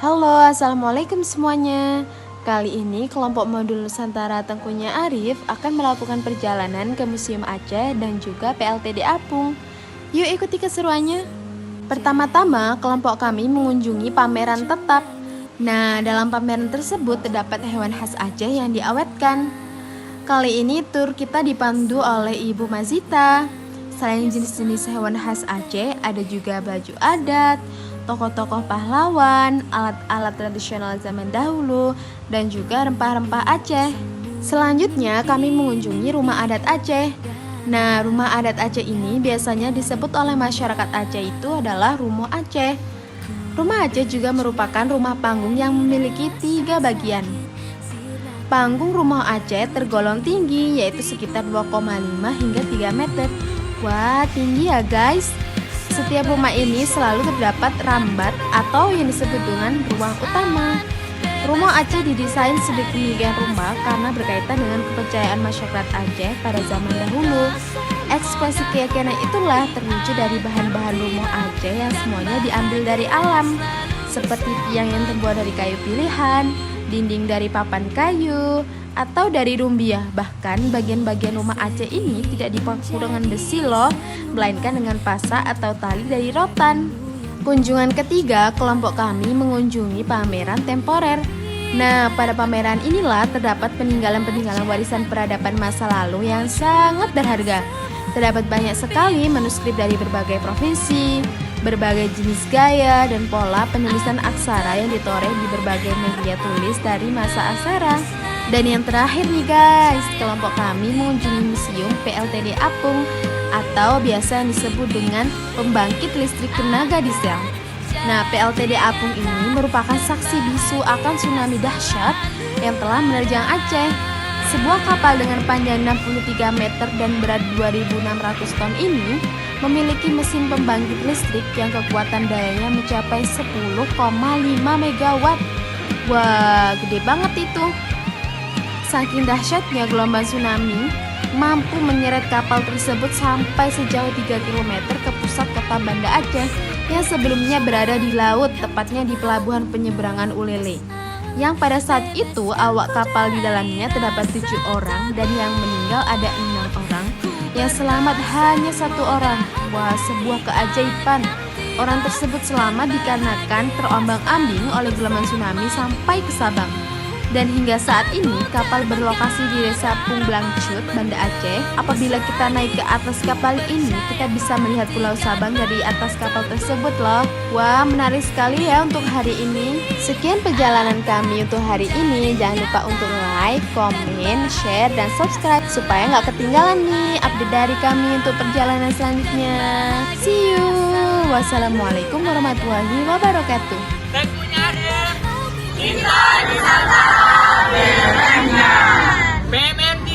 Halo, assalamualaikum semuanya. Kali ini kelompok modul Nusantara Tengkunya Arif akan melakukan perjalanan ke Museum Aceh dan juga PLTD Apung. Yuk ikuti keseruannya. Pertama-tama, kelompok kami mengunjungi pameran tetap. Nah, dalam pameran tersebut terdapat hewan khas Aceh yang diawetkan. Kali ini tur kita dipandu oleh Ibu Mazita. Selain jenis-jenis hewan khas Aceh, ada juga baju adat, tokoh-tokoh pahlawan, alat-alat tradisional zaman dahulu, dan juga rempah-rempah Aceh. Selanjutnya kami mengunjungi rumah adat Aceh. Nah, rumah adat Aceh ini biasanya disebut oleh masyarakat Aceh itu adalah Rumo Aceh. Rumah Aceh juga merupakan rumah panggung yang memiliki 3 bagian. Panggung rumah Aceh tergolong tinggi, yaitu sekitar 2,5 hingga 3 meter. Wah, tinggi ya guys. Setiap rumah ini selalu terdapat rambat atau yang disebut dengan ruang utama. Rumah Aceh didesain sedemikian rupa karena berkaitan dengan kepercayaan masyarakat Aceh pada zaman dahulu. Ekspresi keyakinan itulah terwujud dari bahan-bahan rumah Aceh yang semuanya diambil dari alam, seperti tiang yang terbuat dari kayu pilihan, dinding dari papan kayu, atau dari rumbia. Bahkan bagian-bagian rumah Aceh ini tidak dipaku dengan besi loh, melainkan dengan pasak atau tali dari rotan. Kunjungan ketiga, kelompok kami mengunjungi pameran temporer. Nah, pada pameran inilah terdapat peninggalan-peninggalan warisan peradaban masa lalu yang sangat berharga. Terdapat banyak sekali manuskrip dari berbagai provinsi, berbagai jenis gaya dan pola penulisan aksara yang ditoreh di berbagai media tulis dari masa aksara. Dan yang terakhir nih guys, kelompok kami mengunjungi Museum PLTD Apung atau biasa yang disebut dengan pembangkit listrik tenaga diesel. Nah, PLTD Apung ini merupakan saksi bisu akan tsunami dahsyat yang telah menerjang Aceh. Sebuah kapal dengan panjang 63 meter dan berat 2.600 ton ini memiliki mesin pembangkit listrik yang kekuatan dayanya mencapai 10,5 megawatt. Wah, gede banget itu. Saking dahsyatnya gelombang tsunami mampu menyeret kapal tersebut sampai sejauh 3 km ke pusat kota Banda Aceh yang sebelumnya berada di laut, tepatnya di pelabuhan penyeberangan Ulele. Yang pada saat itu awak kapal di dalamnya terdapat 7 orang dan yang meninggal ada 6 orang. Yang selamat hanya 1 orang. Wah, sebuah keajaiban. Orang tersebut selamat dikarenakan terombang-ambing oleh gelombang tsunami sampai ke Sabang. Dan hingga saat ini kapal berlokasi di desa Punglangcut, Banda Aceh. Apabila kita naik ke atas kapal ini, kita bisa melihat Pulau Sabang dari atas kapal tersebut loh. Wah, menarik sekali ya untuk hari ini. Sekian perjalanan kami untuk hari ini. Jangan lupa untuk like, komen, share, dan subscribe supaya nggak ketinggalan nih update dari kami untuk perjalanan selanjutnya. See you. Wassalamualaikum warahmatullahi wabarakatuh. Tengkunya Arif, Kita wisata BMN-nya. BMN